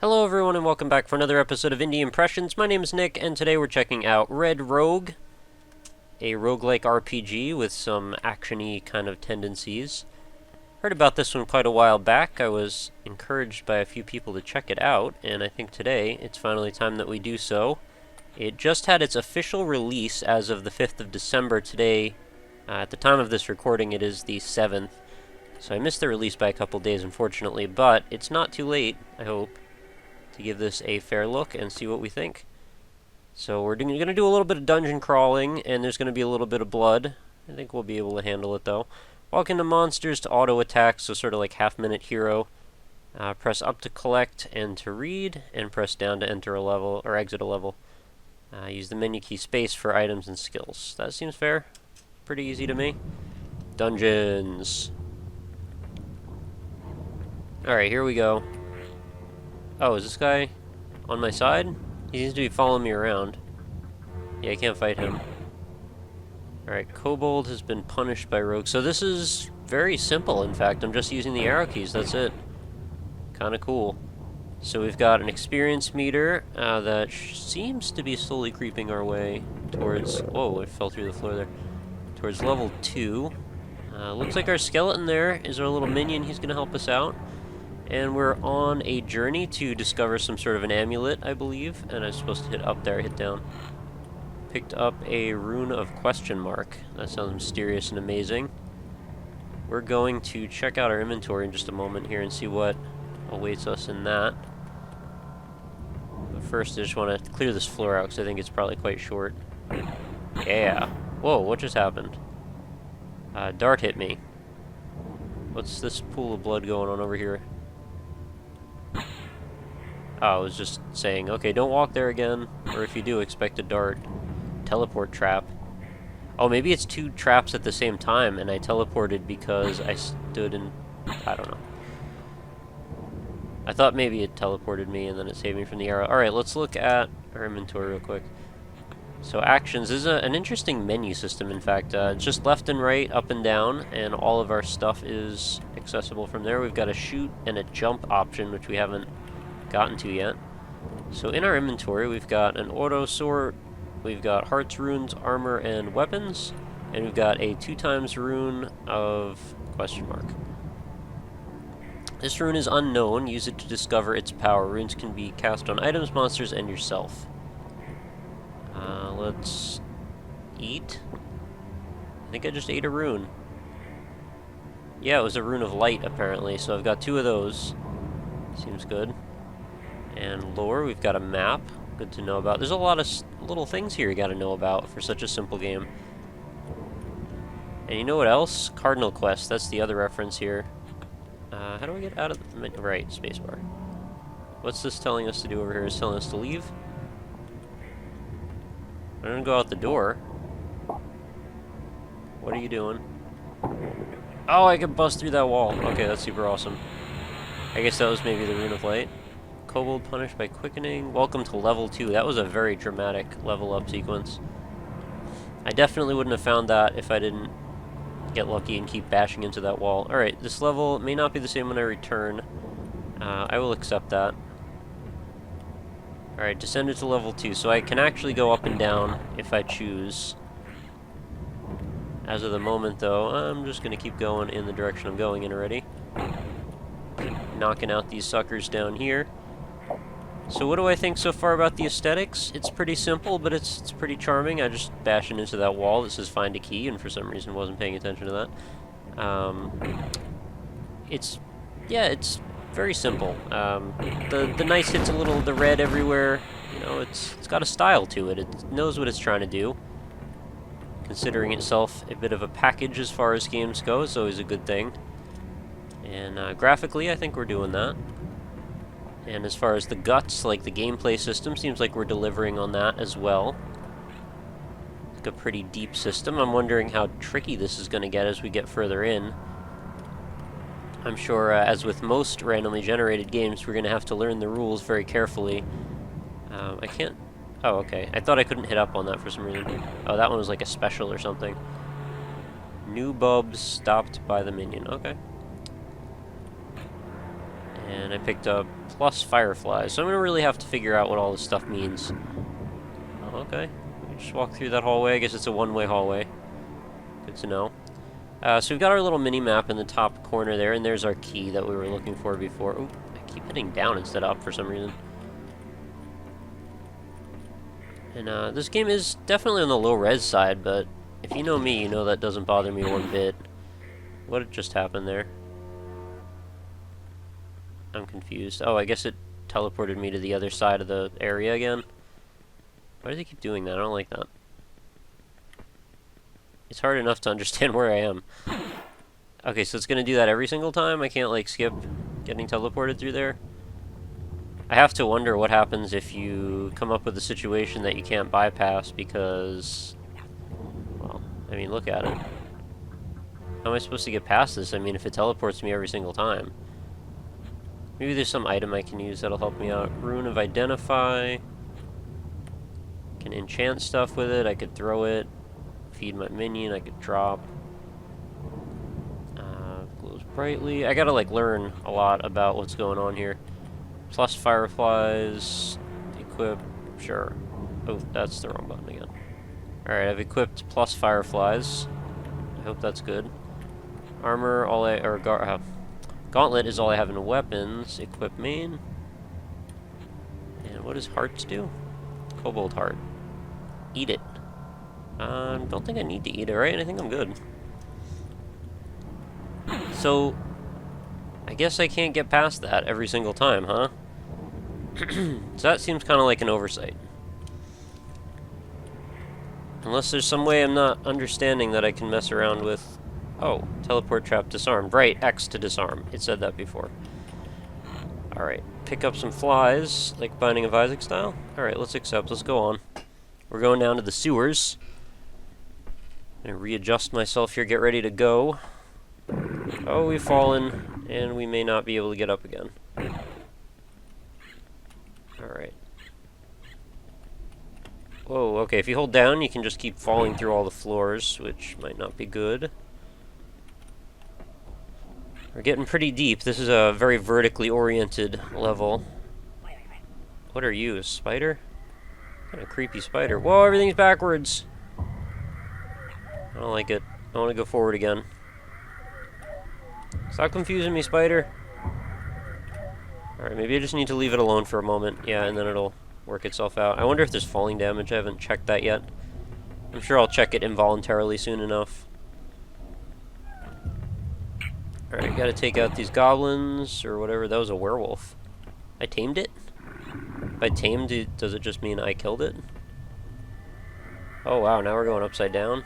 Hello everyone and welcome back for another episode of Indie Impressions. My name is Nick and today we're checking out Red Rogue, a roguelike RPG with some action-y kind of tendencies. Heard about this one quite a while back. I was encouraged by a few people to check it out, and I think today it's finally time that we do so. It just had its official release as of the 5th of December today. At the time of this recording it is the 7th, so I missed the release by a couple days unfortunately, but it's not too late, I hope, to give this a fair look and see what we think. So we're going to do a little bit of dungeon crawling, and there's going to be a little bit of blood. I think we'll be able to handle it though. Walk into monsters to auto attack, so sort of like half-minute hero. Press up to collect and to read, and press down to enter a level, or exit a level. Use the menu key space for items and skills. That seems fair. Pretty easy to me. Dungeons. Alright, here we go. Oh, is this guy on my side? He seems to be following me around. Yeah, I can't fight him. Alright, Kobold has been punished by Rogue. So this is very simple, in fact. I'm just using the arrow keys, that's it. Kinda cool. So we've got an experience meter that seems to be slowly creeping our way towards... Whoa, I fell through the floor there. Towards level 2. Looks like our skeleton there is our little minion. He's gonna help us out. And we're on a journey to discover some sort of an amulet, I believe. And I'm supposed to hit up there, hit down. Picked up a rune of question mark. That sounds mysterious and amazing. We're going to check out our inventory in just a moment here and see what awaits us in that. But first, I just want to clear this floor out because I think it's probably quite short. Yeah. Whoa, what just happened? Dart hit me. What's this pool of blood going on over here? I was just saying, okay, don't walk there again, or if you do, expect a dart. Teleport trap. Oh, maybe it's two traps at the same time, and I teleported because I stood in... I don't know. I thought maybe it teleported me, and then it saved me from the arrow. Alright, let's look at our inventory real quick. So actions is an interesting menu system, in fact. It's just left and right, up and down, and all of our stuff is accessible from there. We've got a shoot and a jump option, which we haven't gotten to yet. So in our inventory, we've got an auto sword, we've got hearts, runes, armor, and weapons, and we've got a 2x rune of question mark. This rune is unknown. Use it to discover its power. Runes can be cast on items, monsters, and yourself. Let's eat. I think I just ate a rune. Yeah, it was a rune of light, apparently, so I've got 2 of those. Seems good. And lore, we've got a map. Good to know about. There's a lot of little things here you gotta know about for such a simple game. And you know what else? Cardinal Quest, that's the other reference here. How do I get out of the menu? Right, spacebar. What's this telling us to do over here? It's telling us to leave? I'm gonna go out the door. What are you doing? Oh, I can bust through that wall. Okay, that's super awesome. I guess that was maybe the Rune of Light. Kobold punished by quickening. Welcome to level 2. That was a very dramatic level up sequence. I definitely wouldn't have found that if I didn't get lucky and keep bashing into that wall. Alright, this level may not be the same when I return. I will accept that. Alright, descended to level 2, so I can actually go up and down if I choose. As of the moment, though, I'm just going to keep going in the direction I'm going in already. Knocking out these suckers down here. So what do I think so far about the aesthetics? It's pretty simple, but it's pretty charming. I just bashed into that wall that says find a key, and for some reason wasn't paying attention to that. It's very simple. The nice hits a little the red everywhere. You know, it's got a style to it. It knows what it's trying to do. Considering itself a bit of a package as far as games go, is always a good thing. And graphically, I think we're doing that. And as far as the guts, like the gameplay system, seems like we're delivering on that as well. It's like a pretty deep system. I'm wondering how tricky this is going to get as we get further in. I'm sure, as with most randomly generated games, we're going to have to learn the rules very carefully. I can't... Oh, okay. I thought I couldn't hit up on that for some reason. Oh, that one was like a special or something. New bulbs stopped by the minion. Okay. And I picked up plus fireflies, so I'm going to really have to figure out what all this stuff means. Oh, okay. We just walk through that hallway. I guess it's a one-way hallway. Good to know. So we've got our little mini-map in the top corner there, and there's our key that we were looking for before. Oop, I keep hitting down instead of up for some reason. And this game is definitely on the low-res side, but if you know me, you know that doesn't bother me one bit. What just happened there? I'm confused. Oh, I guess it teleported me to the other side of the area again. Why do they keep doing that? I don't like that. It's hard enough to understand where I am. Okay, so it's gonna do that every single time? I can't, like, skip getting teleported through there? I have to wonder what happens if you come up with a situation that you can't bypass because... Well, I mean, look at it. How am I supposed to get past this? I mean, if it teleports me every single time. Maybe there's some item I can use that'll help me out. Rune of Identify. Can enchant stuff with it. I could throw it. Feed my minion. I could drop. Glows brightly. I gotta, like, learn a lot about what's going on here. Plus fireflies. Equip. Sure. Oh, that's the wrong button again. Alright, I've equipped plus fireflies. I hope that's good. Armor, all I... or Gauntlet is all I have in weapons. Equip main. And what does hearts do? Cobalt heart. Eat it. Don't think I need to eat it, right? I think I'm good. So, I guess I can't get past that every single time, huh? So that seems kind of like an oversight. Unless there's some way I'm not understanding that I can mess around with... Oh, teleport trap disarmed. Right, X to disarm. It said that before. Alright, pick up some flies, like Binding of Isaac style. Alright, let's accept. Let's go on. We're going down to the sewers. I'm gonna readjust myself here, get ready to go. Oh, we've fallen, and we may not be able to get up again. Alright. Whoa, okay, if you hold down, you can just keep falling through all the floors, which might not be good. We're getting pretty deep. This is a very vertically oriented level. What are you, a spider? What kind of creepy spider? Whoa, everything's backwards! I don't like it. I want to go forward again. Stop confusing me, spider! Alright, maybe I just need to leave it alone for a moment. Yeah, and then it'll work itself out. I wonder if there's falling damage. I haven't checked that yet. I'm sure I'll check it involuntarily soon enough. Alright, gotta take out these goblins, or whatever. That was a werewolf. I tamed it? If I tamed it, does it just mean I killed it? Oh wow, now we're going upside down.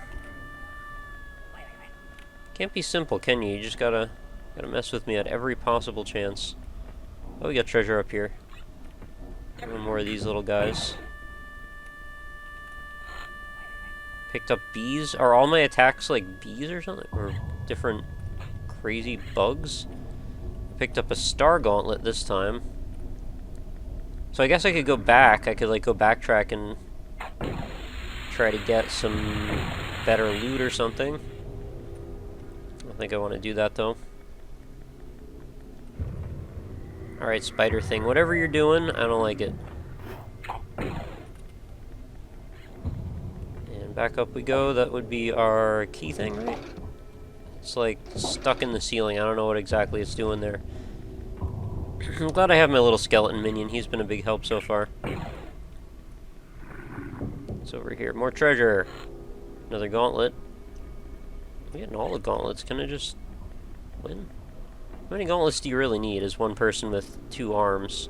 Can't be simple, can you? You just gotta mess with me at every possible chance. Oh, we got treasure up here. One more of these little guys. Picked up bees. Are all my attacks like bees or something? Or different crazy bugs? Picked up a star gauntlet this time. So I guess I could go back. I could like go backtrack and try to get some better loot or something. I don't think I want to do that though. Alright, spider thing. Whatever you're doing, I don't like it. And back up we go. That would be our key thing, right? It's like stuck in the ceiling. I don't know what exactly it's doing there. I'm glad I have my little skeleton minion. He's been a big help so far. It's over here. More treasure. Another gauntlet. I'm getting all the gauntlets. Can I just win? How many gauntlets do you really need as one person with 2 arms?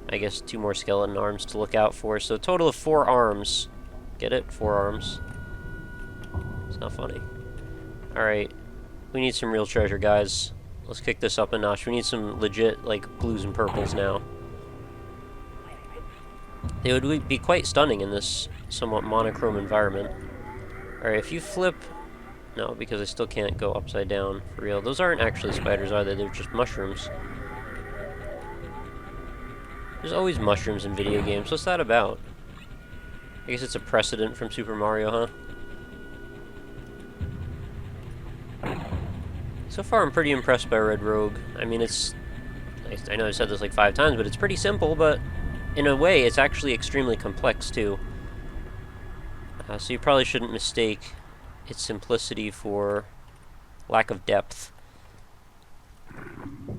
I guess 2 more skeleton arms to look out for. So a total of 4 arms. Get it? 4 arms. It's not funny. Alright. We need some real treasure, guys. Let's kick this up a notch. We need some legit, like, blues and purples now. They would be quite stunning in this somewhat monochrome environment. Alright, if you flip... No, because I still can't go upside down, for real. Those aren't actually spiders, are they? They're just mushrooms. There's always mushrooms in video games. What's that about? I guess it's a precedent from Super Mario, huh? So far, I'm pretty impressed by Red Rogue. I mean, it's I know I've said this like 5 times, but it's pretty simple, but in a way, it's actually extremely complex, too. So you probably shouldn't mistake its simplicity for lack of depth.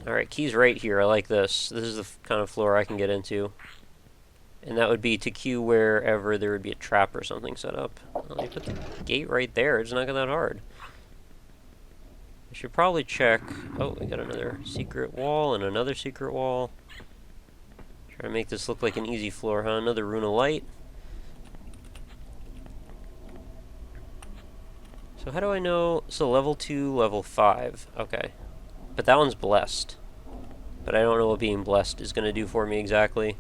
Alright, key's right here. I like this. This is the kind of floor I can get into. And that would be to queue wherever there would be a trap or something set up. Well, you put the gate right there. It's not that hard. I should probably check... Oh, we got another secret wall and another secret wall. Try to make this look like an easy floor, huh? Another rune of light. So how do I know? So level 2, level 5. Okay. But that one's blessed. But I don't know what being blessed is going to do for me exactly.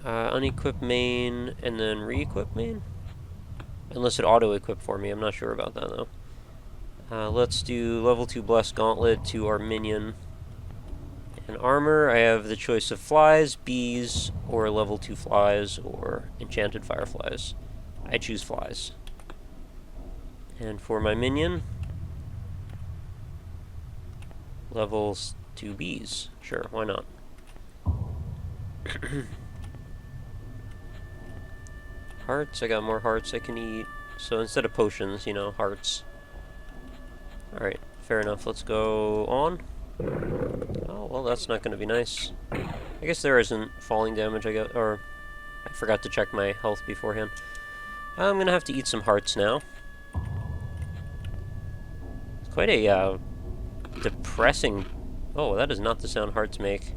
Unequip main, and then re-equip main? Unless it auto-equip for me. I'm not sure about that, though. Let's do level 2 blessed gauntlet to our minion. And armor, I have the choice of flies, bees, or level 2 flies, or enchanted fireflies. I choose flies. And for my minion, levels 2 bees. Sure, why not? Hearts, I got more hearts I can eat. So instead of potions, you know, hearts. Alright, fair enough. Let's go on. Oh, well, that's not going to be nice. I guess there isn't falling damage, I guess, or I forgot to check my health beforehand. I'm going to have to eat some hearts now. It's quite a depressing... Oh, that is not the sound hearts make,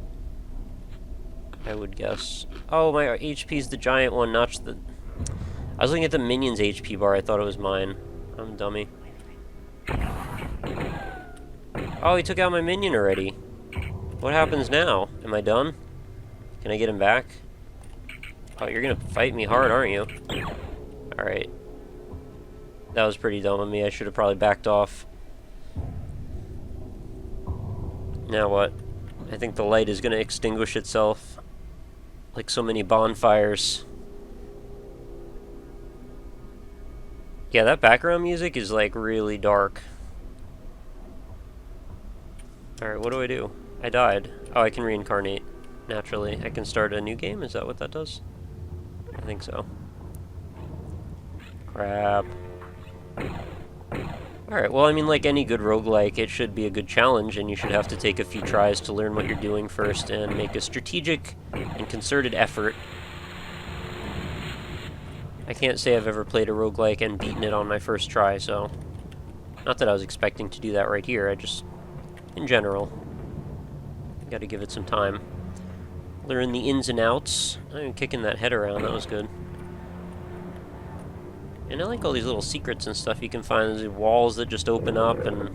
I would guess. Oh, my HP's the giant one, not the... I was looking at the minion's HP bar, I thought it was mine. I'm a dummy. Oh, he took out my minion already. What happens now? Am I done? Can I get him back? Oh, you're gonna fight me hard, aren't you? Alright. That was pretty dumb of me. I should have probably backed off. Now what? I think the light is gonna extinguish itself. Like so many bonfires. Yeah, that background music is like really dark. Alright, what do I do? I died. Oh, I can reincarnate. Naturally. I can start a new game? Is that what that does? I think so. Crap. Alright, well, I mean, like any good roguelike, it should be a good challenge, and you should have to take a few tries to learn what you're doing first and make a strategic and concerted effort. I can't say I've ever played a roguelike and beaten it on my first try, so... Not that I was expecting to do that right here, I just... In general. Gotta give it some time. Learn the ins and outs. I'm kicking that head around, that was good. And I like all these little secrets and stuff you can find. There's walls that just open up, and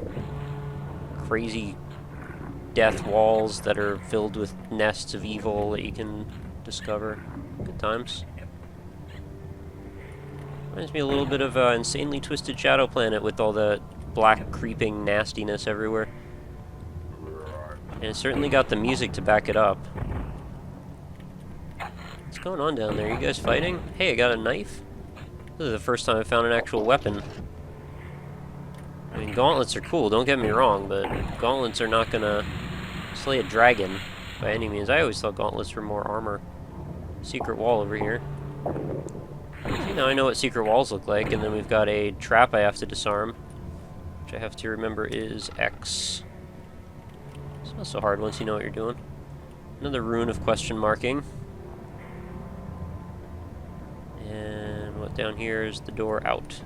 crazy death walls that are filled with nests of evil that you can discover. Good times. Reminds me a little bit of Insanely Twisted Shadow Planet with all the black creeping nastiness everywhere. And it's certainly got the music to back it up. What's going on down there? You guys fighting? Hey, I got a knife? This is the first time I found an actual weapon. I mean, gauntlets are cool, don't get me wrong, but gauntlets are not gonna slay a dragon by any means. I always thought gauntlets were more armor. Secret wall over here. See, now I know what secret walls look like, and then we've got a trap I have to disarm, which I have to remember is X. It's not so hard once you know what you're doing. Another rune of question marking. And what down here is the door out.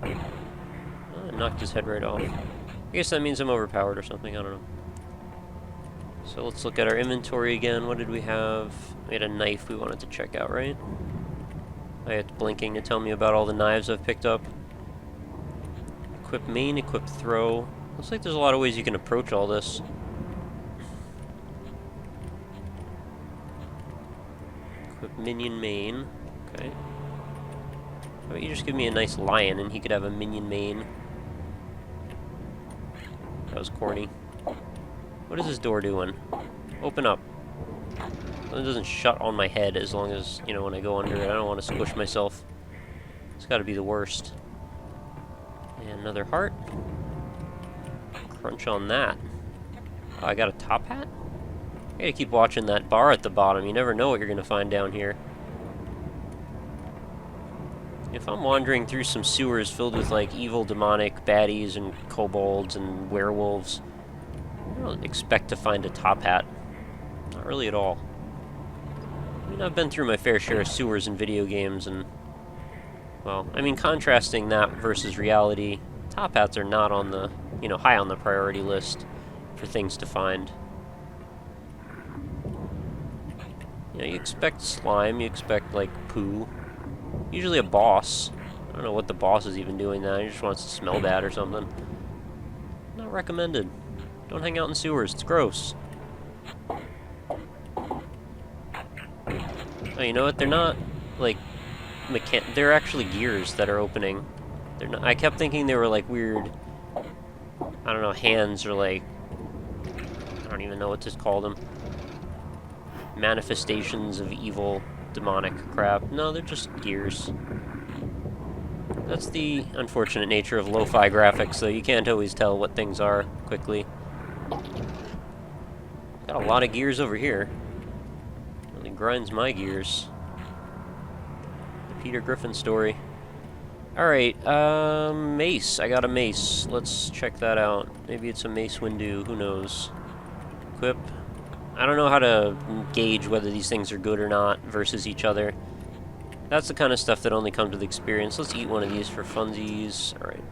Oh, I knocked his head right off. I guess that means I'm overpowered or something, I don't know. So let's look at our inventory again. What did we have? We had a knife we wanted to check out, right? I had blinking to tell me about all the knives I've picked up. Equip main, equip throw. Looks like there's a lot of ways you can approach all this. Equip minion main. Okay. How about you just give me a nice lion and he could have a minion main? That was corny. What is this door doing? Open up. It doesn't shut on my head as long as, you know, when I go under it. I don't want to squish myself. It's got to be the worst. And another heart. Crunch on that. Oh, I got a top hat? I gotta keep watching that bar at the bottom. You never know what you're gonna find down here. If I'm wandering through some sewers filled with, like, evil demonic baddies and kobolds and werewolves, I don't expect to find a top hat. Not really at all. I mean, I've been through my fair share of sewers in video games, and, well, I mean, contrasting that versus reality, top hats are not on the, you know, high on the priority list for things to find. You know, you expect slime, you expect, like, poo. Usually a boss. I don't know what the boss is even doing that. He just wants to smell bad or something. Not recommended. Don't hang out in sewers. It's gross. Oh, you know what? They're not, like, they're actually gears that are opening. They're not. I kept thinking they were, like, weird, I don't know, hands or, like, I don't even know what to call them. Manifestations of evil, demonic crap. No, they're just gears. That's the unfortunate nature of lo-fi graphics, though. You can't always tell what things are quickly. Got a lot of gears over here. Really grinds my gears. The Peter Griffin story. Alright, mace. I got a mace. Let's check that out. Maybe it's a Mace Windu, who knows. Equip. I don't know how to gauge whether these things are good or not versus each other. That's the kind of stuff that only comes with experience. Let's eat one of these for funsies. Alright.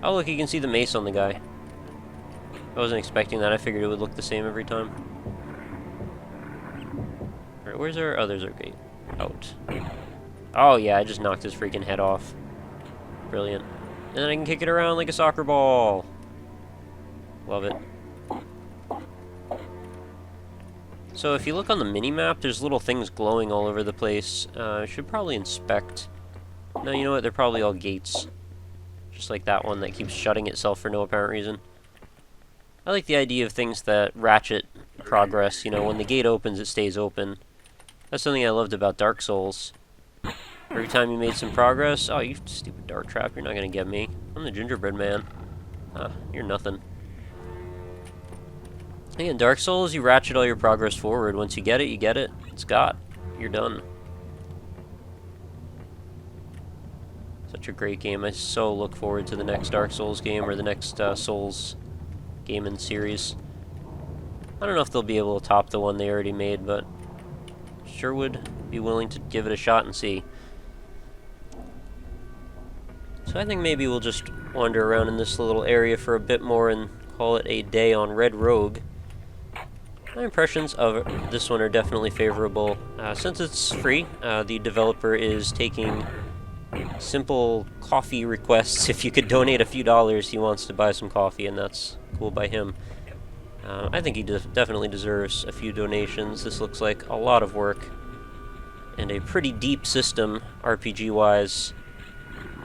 Oh, look, you can see the mace on the guy. I wasn't expecting that. I figured it would look the same every time. Alright, where's our... Oh, there's our gate. Out. Oh, yeah, I just knocked his freaking head off. Brilliant. And then I can kick it around like a soccer ball. Love it. So if you look on the mini-map, there's little things glowing all over the place. I should probably inspect. No, you know what? They're probably all gates. Just like that one that keeps shutting itself for no apparent reason. I like the idea of things that ratchet progress. You know, when the gate opens, it stays open. That's something I loved about Dark Souls. Every time you made some progress, oh, you stupid dart trap, you're not gonna get me. I'm the gingerbread man. You're nothing. In Dark Souls, you ratchet all your progress forward. Once you get it, you get it. It's got. You're done. Such a great game. I so look forward to the next Dark Souls game, or the next Souls game in series. I don't know if they'll be able to top the one they already made, but sure would be willing to give it a shot and see. So I think maybe we'll just wander around in this little area for a bit more and call it a day on Red Rogue. My impressions of this one are definitely favorable. Since it's free, the developer is taking simple coffee requests. If you could donate a few dollars, he wants to buy some coffee, and that's cool by him. I think he definitely deserves a few donations. This looks like a lot of work, and a pretty deep system, RPG-wise,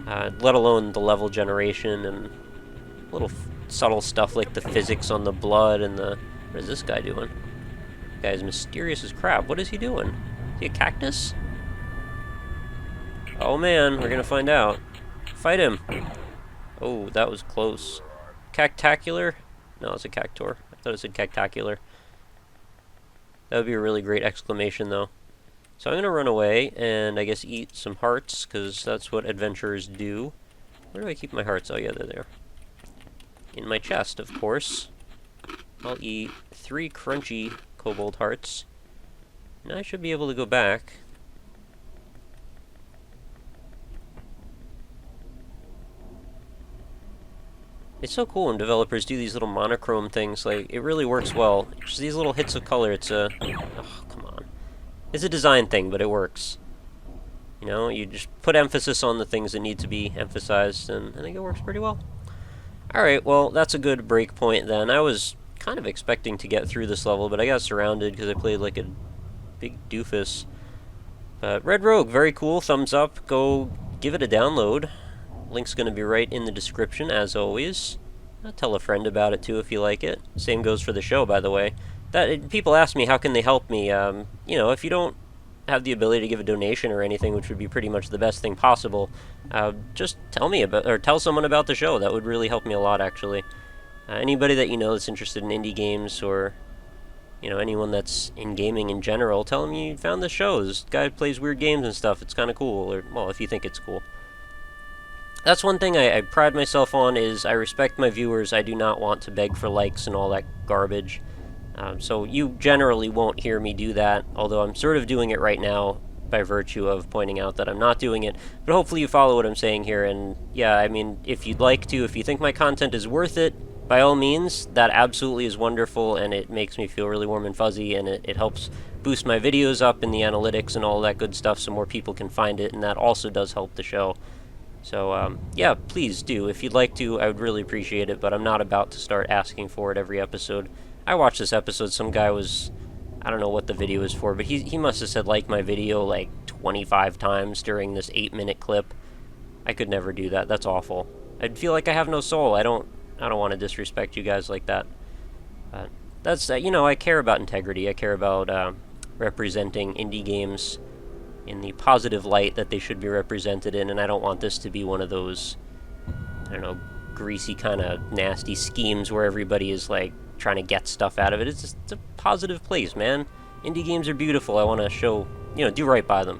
let alone the level generation and little subtle stuff like the physics on the blood and the... What is this guy doing? This guy is mysterious as crap. What is he doing? Is he a cactus? Oh man, we're gonna find out. Fight him! Oh, that was close. Cactacular? No, it's a cactor. I thought it said cactacular. That would be a really great exclamation, though. So I'm gonna run away and I guess eat some hearts, because that's what adventurers do. Where do I keep my hearts? Oh yeah, they're there. In my chest, of course. I'll eat 3 crunchy kobold hearts. And I should be able to go back. It's so cool when developers do these little monochrome things. Like, it really works well. Just these little hits of color, it's a... Oh, come on. It's a design thing, but it works. You know, you just put emphasis on the things that need to be emphasized, and I think it works pretty well. Alright, well, that's a good break point then. I was kind of expecting to get through this level, but I got surrounded because I played like a big doofus. But Red Rogue, very cool, thumbs up. Go give it a download. Link's going to be right in the description, as always. Tell a friend about it, too, if you like it. Same goes for the show, by the way. People ask me, how can they help me? You know, if you don't have the ability to give a donation or anything, which would be pretty much the best thing possible, just tell me about, or tell someone about the show. That would really help me a lot, actually. Anybody that you know that's interested in indie games, or anyone that's in gaming in general, tell them you found the show. This guy plays weird games and stuff. It's kind of cool, or well, if you think it's cool. That's one thing I pride myself on, is I respect my viewers. I do not want to beg for likes and all that garbage. So you generally won't hear me do that, although I'm sort of doing it right now by virtue of pointing out that I'm not doing it. But hopefully you follow what I'm saying here, and yeah, I mean, if you'd like to, if you think my content is worth it, by all means, that absolutely is wonderful, and it makes me feel really warm and fuzzy, and it helps boost my videos up in the analytics and all that good stuff so more people can find it, and that also does help the show. So, yeah, please do. If you'd like to, I would really appreciate it, but I'm not about to start asking for it every episode. I watched this episode, some guy was, I don't know what the video is for, but he must have said like my video like 25 times during this 8-minute clip. I could never do that. That's awful. I'd feel like I have no soul. I don't want to disrespect you guys like that. That's, I care about integrity. I care about representing indie games in the positive light that they should be represented in, and I don't want this to be one of those, I don't know, greasy kind of nasty schemes where everybody is like trying to get stuff out of it. It's a positive place, man. Indie games are beautiful. I want to show, do right by them.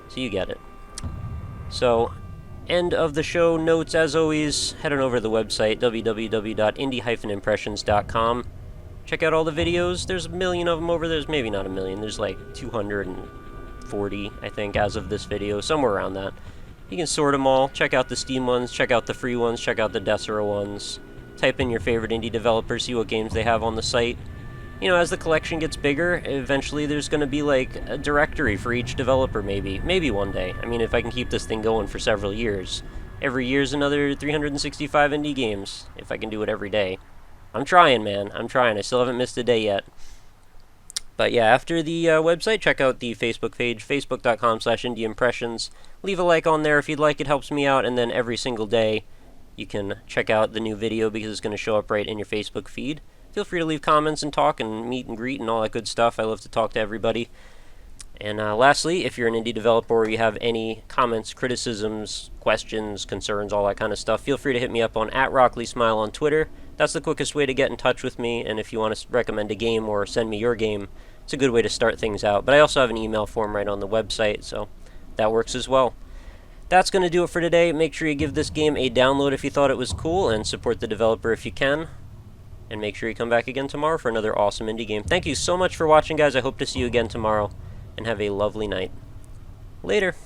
So you get it. So, end of the show notes, as always, head on over to the website, www.indie-impressions.com. Check out all the videos. There's a million of them over there. There's maybe not a million. There's like 240, I think, as of this video. Somewhere around that. You can sort them all. Check out the Steam ones. Check out the free ones. Check out the Desera ones. Type in your favorite indie developers. See what games they have on the site. As the collection gets bigger, eventually there's going to be like a directory for each developer, maybe one day. I mean, if I can keep this thing going for several years. Every year's another 365 indie games, if I can do it every day. I'm trying, man. I'm trying. I still haven't missed a day yet. But yeah, after the website, check out the Facebook page, facebook.com/indieimpressions. Leave a like on there if you'd like. It helps me out. And then every single day, you can check out the new video because it's going to show up right in your Facebook feed. Feel free to leave comments and talk and meet and greet and all that good stuff. I love to talk to everybody. And lastly, if you're an indie developer or you have any comments, criticisms, questions, concerns, all that kind of stuff, feel free to hit me up on @RockLeeSmile on Twitter. That's the quickest way to get in touch with me, and if you want to recommend a game or send me your game, it's a good way to start things out. But I also have an email form right on the website, so that works as well. That's going to do it for today. Make sure you give this game a download if you thought it was cool, and support the developer if you can. And make sure you come back again tomorrow for another awesome indie game. Thank you so much for watching, guys. I hope to see you again tomorrow, and have a lovely night. Later.